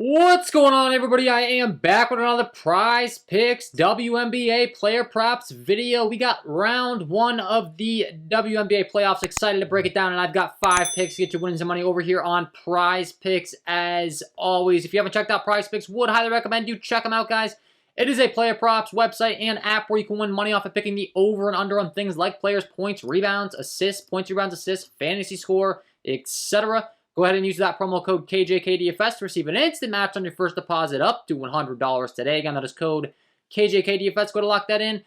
What's going on, everybody? I am back with another Prizepicks WNBA player props video. We got round one of the WNBA playoffs. Excited to break it down, and I've got 5 picks to get you winning some money over here on Prizepicks. As always, if you haven't checked out Prizepicks, would highly recommend you check them out, guys. It is a player props website and app where you can win money off of picking the over and under on things like players' points, rebounds, assists, points, rebounds, assists, fantasy score, etc. Go ahead and use that promo code KJK DFS to receive an instant match on your first deposit up to $100 today. Again, that is code KJK DFS. Go to lock that in.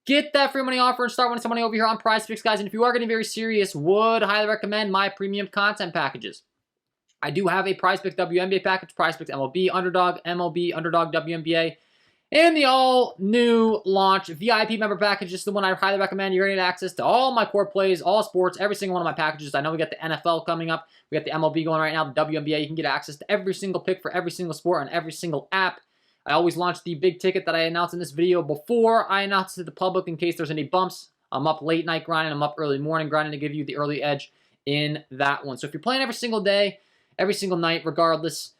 Get that free money offer and start winning some money over here on Prizepicks, guys. And if you are getting very serious, would highly recommend my premium content packages. I do have a Prizepicks WNBA package, Prizepicks MLB, Underdog, MLB, Underdog, WNBA, and the all-new launch VIP member package. This is the one I highly recommend. You're going to get access to all my core plays, all sports, every single one of my packages. I know we got the NFL coming up. We got the MLB going right now, the WNBA. You can get access to every single pick for every single sport on every single app. I always launch the big ticket that I announced in this video before I announce it to the public in case there's any bumps. I'm up late night grinding. I'm up early morning grinding to give you the early edge in that one. So if you're playing every single day, every single night, regardless,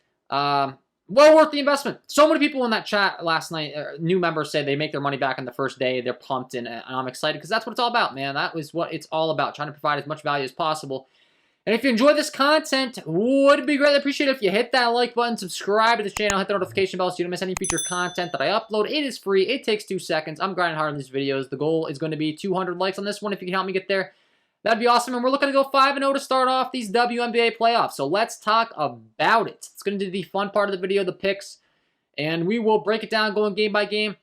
well worth the investment. So many people in that chat last night, new members, say they make their money back on the first day. They're pumped, and I'm excited because that's what it's all about, man. That was what it's all about, trying to provide as much value as possible. And if you enjoy this content, would be greatly appreciated if you hit that like button, subscribe to this channel, hit the notification bell so you don't miss any future content that I upload. It is free. It takes 2 seconds. I'm grinding hard on these videos. The goal is going to be 200 likes on this one. If you can help me get there, that'd be awesome. And we're looking to go 5-0 to start off these WNBA playoffs. So let's talk about it. It's going to be the fun part of the video, the picks. And we will break it down going game by game,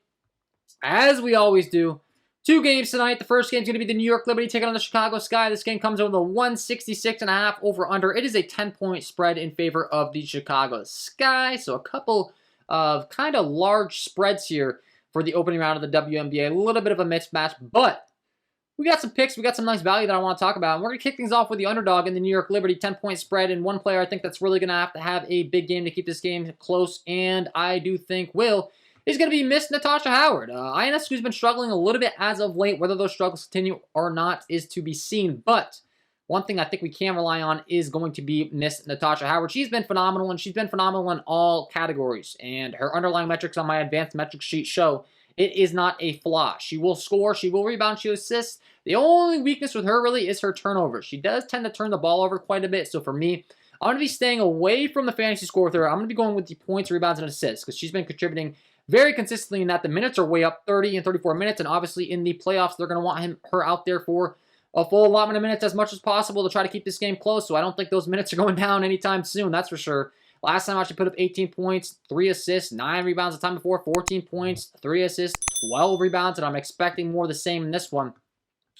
as we always do. 2 games tonight. The first game is going to be the New York Liberty taking on the Chicago Sky. This game comes over the 166.5 over under. It is a 10-point spread in favor of the Chicago Sky. So a couple of kind of large spreads here for the opening round of the WNBA. A little bit of a mismatch, but we got some picks. We got some nice value that I want to talk about. And we're going to kick things off with the underdog in the New York Liberty 10-point spread. And one player I think that's really going to have a big game to keep this game close, and I do think is going to be Miss Natasha Howard. Ionescu's been struggling a little bit as of late. Whether those struggles continue or not is to be seen. But one thing I think we can rely on is going to be Miss Natasha Howard. She's been phenomenal, and she's been phenomenal in all categories. And her underlying metrics on my advanced metrics sheet show it is not a flaw. She will score, she will rebound, she will assist. The only weakness with her really is her turnovers. She does tend to turn the ball over quite a bit. So for me, I'm going to be staying away from the fantasy score with her. I'm going to be going with the points, rebounds, and assists because she's been contributing very consistently in that. The minutes are way up, 30 and 34 minutes. And obviously in the playoffs, they're going to want her out there for a full allotment of minutes as much as possible to try to keep this game close. So I don't think those minutes are going down anytime soon. That's for sure. Last time I actually put up 18 points, 3 assists, 9 rebounds the time before, 14 points, 3 assists, 12 rebounds, and I'm expecting more of the same in this one.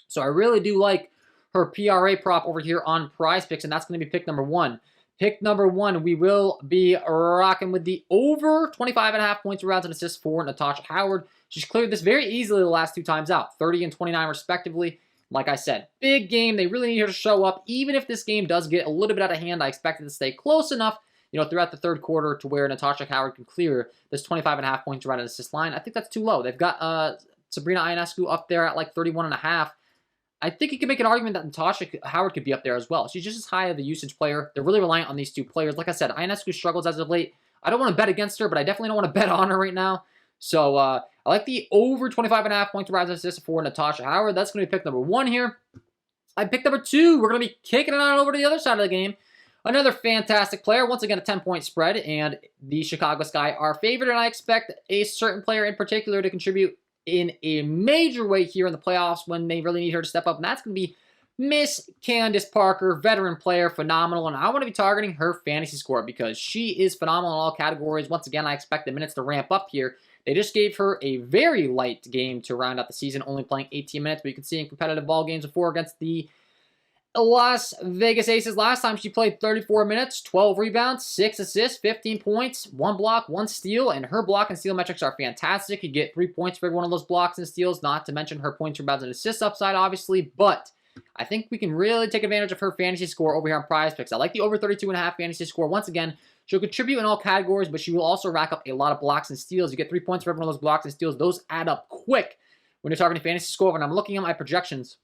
So I really do like her PRA prop over here on Prizepicks, and that's going to be pick number 1. Pick number 1, we will be rocking with the over 25.5 points, rebounds, and assists for Natasha Howard. She's cleared this very easily the last 2 times out, 30 and 29 respectively. Like I said, big game. They really need her to show up. Even if this game does get a little bit out of hand, I expect it to stay close enough, throughout the third quarter to where Natasha Howard can clear this 25.5 points right at assist line. I think that's too low. They've got Sabrina Ionescu up there at like 31.5. I think you can make an argument that Natasha Howard could be up there as well. She's just as high of a usage player. They're really reliant on these 2 players. Like I said, Ionescu struggles as of late. I don't want to bet against her, but I definitely don't want to bet on her right now. So I like the over 25.5 points rise and assists for Natasha Howard. That's going to be pick number 1 here. I picked number 2. We're going to be kicking it on over to the other side of the game. Another fantastic player. Once again, a 10-point spread, and the Chicago Sky are favored, and I expect a certain player in particular to contribute in a major way here in the playoffs when they really need her to step up, and that's going to be Miss Candace Parker, veteran player, phenomenal, and I want to be targeting her fantasy score because she is phenomenal in all categories. Once again, I expect the minutes to ramp up here. They just gave her a very light game to round out the season, only playing 18 minutes, but you can see in competitive ball games before against the Las Vegas Aces. Last time she played 34 minutes, 12 rebounds, 6 assists, 15 points, 1 block, 1 steal, and her block and steal metrics are fantastic. You get 3 points for every one of those blocks and steals, not to mention her points, rebounds, and assists upside, obviously, but I think we can really take advantage of her fantasy score over here on Prizepicks. I like the over 32.5 fantasy score. Once again, she'll contribute in all categories, but she will also rack up a lot of blocks and steals. You get 3 points for every one of those blocks and steals. Those add up quick when you're targeting fantasy score. When I'm looking at my projections,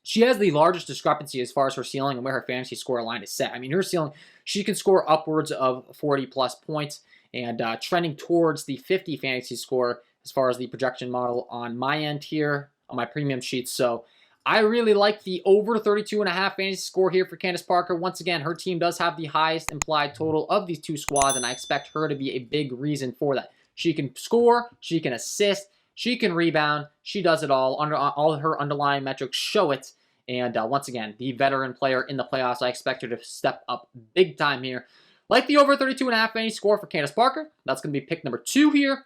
she has the largest discrepancy as far as her ceiling and where her fantasy score line is set. I mean, her ceiling, she can score upwards of 40-plus points and trending towards the 50 fantasy score as far as the projection model on my end here on my premium sheets. So I really like the over 32.5 fantasy score here for Candace Parker. Once again, her team does have the highest implied total of these two squads, and I expect her to be a big reason for that. She can score, she can assist, she can rebound, she does it all. All her underlying metrics show it. And once again, the veteran player in the playoffs, I expect her to step up big time here. Like the over 32.5 fantasy score for Candace Parker. That's going to be pick number 2 here.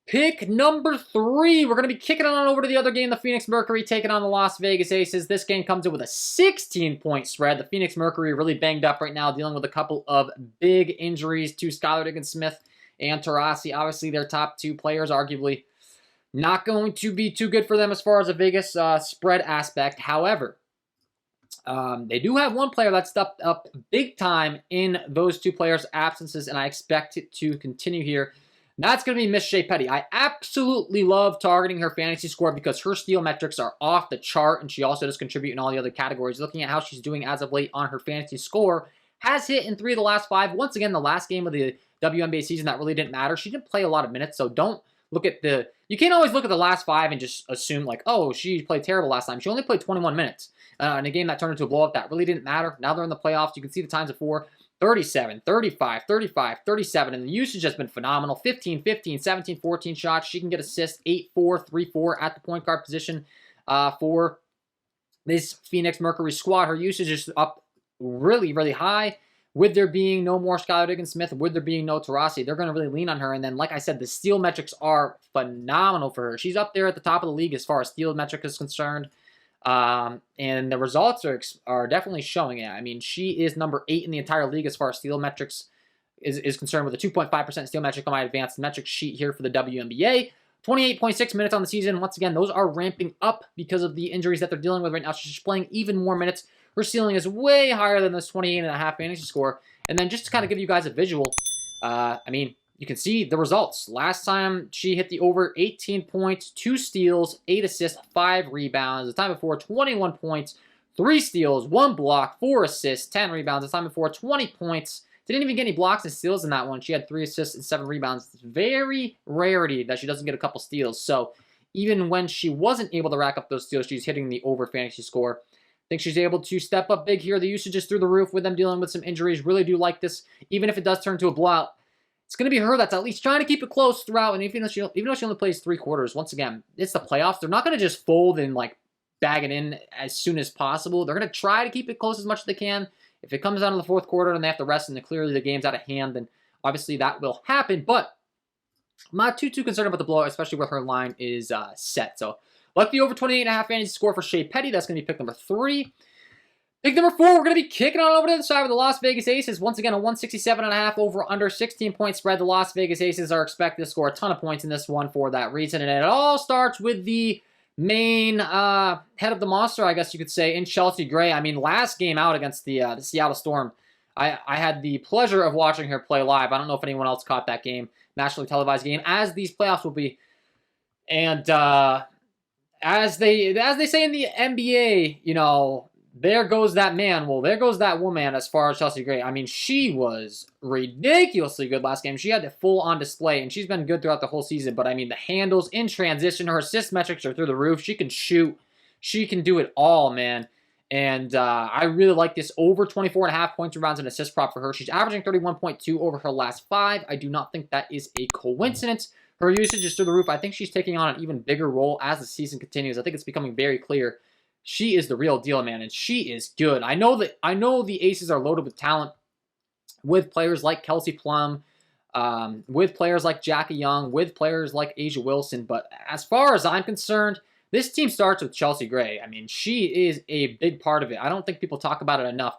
Pick number 3, we're going to be kicking on over to the other game, the Phoenix Mercury taking on the Las Vegas Aces. This game comes in with a 16-point spread. The Phoenix Mercury really banged up right now, dealing with a couple of big injuries to Skylar Diggins-Smith and Taurasi. Obviously, their top 2 players, arguably not going to be too good for them as far as a Vegas spread aspect. However, they do have one player that stepped up big time in those 2 players' absences, and I expect it to continue here. That's going to be Miss Shea Petty. I absolutely love targeting her fantasy score because her steal metrics are off the chart, and she also does contribute in all the other categories. Looking at how she's doing as of late on her fantasy score, has hit in 3 of the last 5. Once again, the last game of the WNBA season, that really didn't matter. She didn't play a lot of minutes, so don't look at the... You can't always look at the last 5 and just assume, like, oh, she played terrible last time. She only played 21 minutes in a game that turned into a blowout. That really didn't matter. Now they're in the playoffs. You can see the times before. 37, 35, 35, 37, and the usage has been phenomenal. 15, 15, 17, 14 shots. She can get assists, 8, 4, 3, 4 at the point guard position for this Phoenix Mercury squad. Her usage is up really, really high. With there being no more Skylar Diggins-Smith, with there being no Taurasi, they're going to really lean on her. And then, like I said, the steal metrics are phenomenal for her. She's up there at the top of the league as far as steal metric is concerned. And the results are definitely showing it. I mean, she is number 8 in the entire league as far as steal metrics is concerned, with a 2.5% steal metric on my advanced metric sheet here for the WNBA. 28.6 minutes on the season. Once again, those are ramping up because of the injuries that they're dealing with right now. She's playing even more minutes. Her ceiling is way higher than this 28.5 fantasy score. And then just to kind of give you guys a visual, I mean, you can see the results. Last time she hit the over, 18 points, 2 steals, 8 assists, 5 rebounds. The time before, 21 points, 3 steals, 1 block, 4 assists, 10 rebounds. The time before, 20 points. Didn't even get any blocks and steals in that one. She had 3 assists and 7 rebounds. It's very rarity that she doesn't get a couple steals. So even when she wasn't able to rack up those steals, she's hitting the over fantasy score. I think she's able to step up big here. The usage is through the roof with them dealing with some injuries. Really do like this. Even if it does turn to a blowout, it's going to be her that's at least trying to keep it close throughout. And even though she only plays 3 quarters, once again, it's the playoffs. They're not going to just fold and like bag it in as soon as possible. They're going to try to keep it close as much as they can. If it comes down to the 4th quarter and they have to rest and clearly the game's out of hand, then obviously that will happen. But I'm not too concerned about the blowout, especially where her line is set. So like the over 28.5 fantasy score for Shea Petty. That's going to be pick number 3. Pick number 4, we're going to be kicking on over to the side with the Las Vegas Aces. Once again, a 167.5 over under 16-point spread. The Las Vegas Aces are expected to score a ton of points in this one for that reason. And it all starts with the main head of the monster, I guess you could say, in Chelsea Gray. I mean, last game out against the Seattle Storm, I had the pleasure of watching her play live. I don't know if anyone else caught that game, nationally televised game, as these playoffs will be. And as they say in the NBA, you know, there goes that man. Well, there goes that woman as far as Chelsea Gray. I mean, she was ridiculously good last game. She had it full on display, and she's been good throughout the whole season. But, I mean, the handles in transition, her assist metrics are through the roof. She can shoot. She can do it all, man. And I really like this over 24.5 points, rebounds, and assist prop for her. She's averaging 31.2 over her last 5. I do not think that is a coincidence. Her usage is through the roof. I think she's taking on an even bigger role as the season continues. I think it's becoming very clear. She is the real deal, man, and she is good. I know the Aces are loaded with talent, with players like Kelsey Plum, with players like Jackie Young, with players like Asia Wilson. But as far as I'm concerned, this team starts with Chelsea Gray. I mean, she is a big part of it. I don't think people talk about it enough.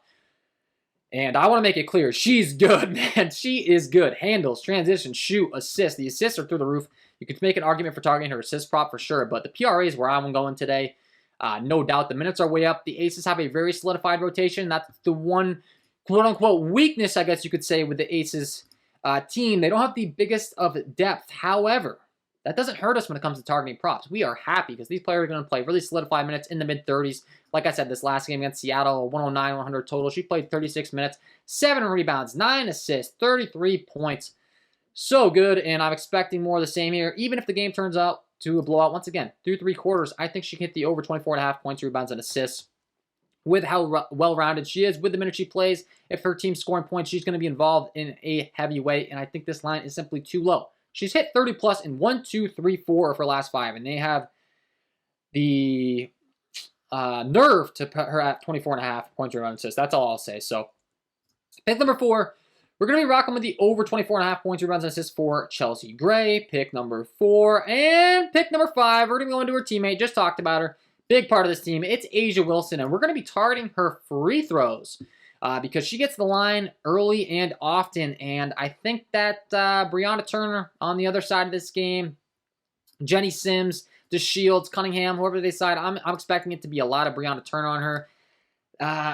And I want to make it clear, she's good, man. She is good. Handles, transition, shoot, assist. The assists are through the roof. You could make an argument for targeting her assist prop for sure, but the PRA is where I'm going today. No doubt the minutes are way up. The Aces have a very solidified rotation. That's the one quote-unquote weakness, I guess you could say, with the Aces team. They don't have the biggest of depth. However, that doesn't hurt us when it comes to targeting props. We are happy because these players are going to play really solidified minutes in the mid-30s. Like I said, this last game against Seattle, 109, 100 total. She played 36 minutes, 7 rebounds, 9 assists, 33 points. So good, and I'm expecting more of the same here. Even if the game turns out to a blowout, once again, through 3 quarters, I think she can hit the over 24.5 points, rebounds, and assists. With how well-rounded she is, with the minute she plays, if her team's scoring points, she's going to be involved in a heavy way, and I think this line is simply too low. She's hit 30-plus in 1, 2, 3, 4 of her last 5, and they have the nerve to put her at 24.5 points, rebounds, and assists. That's all I'll say. So, pick number 4. We're going to be rocking with the over 24.5 points, rebounds, and assists for Chelsea Gray. Pick number 4. And pick number 5, we're going to go into her teammate. Just talked about her. Big part of this team. It's A'ja Wilson, and we're going to be targeting her free throws because she gets the line early and often. And I think that Brianna Turner on the other side of this game, Jenny Sims, DeShields, Cunningham, whoever they decide, I'm expecting it to be a lot of Brianna Turner on her.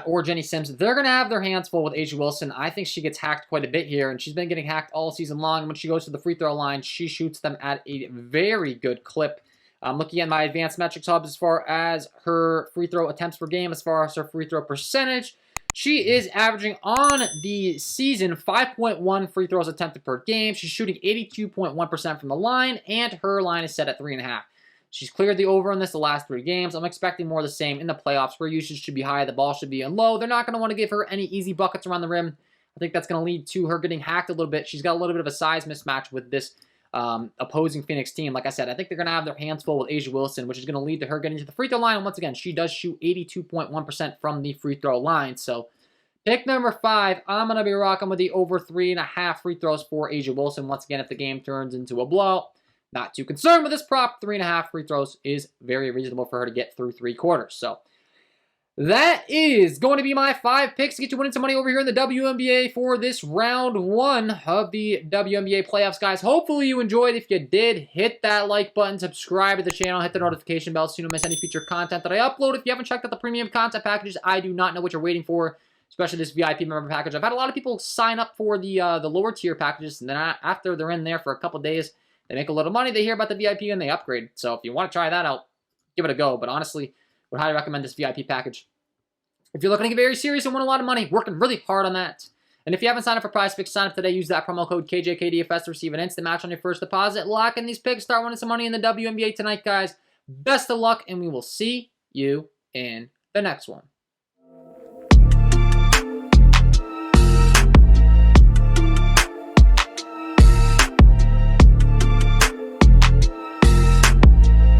Or Jenny Sims, they're going to have their hands full with A'ja Wilson. I think she gets hacked quite a bit here, and she's been getting hacked all season long. When she goes to the free throw line, she shoots them at a very good clip. I'm looking at my advanced metrics hub as far as her free throw attempts per game, as far as her free throw percentage. She is averaging on the season 5.1 free throws attempted per game. She's shooting 82.1% from the line, and her line is set at 3.5. She's cleared the over on this the last 3 games. I'm expecting more of the same in the playoffs. Her usage should be high. The ball should be in low. They're not going to want to give her any easy buckets around the rim. I think that's going to lead to her getting hacked a little bit. She's got a little bit of a size mismatch with this opposing Phoenix team. Like I said, I think they're going to have their hands full with A'ja Wilson, which is going to lead to her getting to the free throw line. And once again, she does shoot 82.1% from the free throw line. So pick number 5, I'm going to be rocking with the over 3.5 free throws for A'ja Wilson. Once again, if the game turns into a blowout, not too concerned with this prop. 3.5 free throws is very reasonable for her to get through 3 quarters. So that is going to be my 5 picks to get you winning some money over here in the WNBA for this round 1 of the WNBA playoffs, guys. Hopefully you enjoyed. If you did, hit that like button, subscribe to the channel, hit the notification bell so you don't miss any future content that I upload. If you haven't checked out the premium content packages, I do not know what you're waiting for, especially this VIP member package. I've had a lot of people sign up for the lower tier packages, and then after they're in there for a couple days, they make a little money, they hear about the VIP, and they upgrade. So if you want to try that out, give it a go. But honestly, would highly recommend this VIP package. If you're looking to get very serious and win a lot of money, working really hard on that. And if you haven't signed up for Prizepicks, sign up today. Use that promo code KJK DFS to receive an instant match on your first deposit. Lock in these picks. Start winning some money in the WNBA tonight, guys. Best of luck, and we will see you in the next one.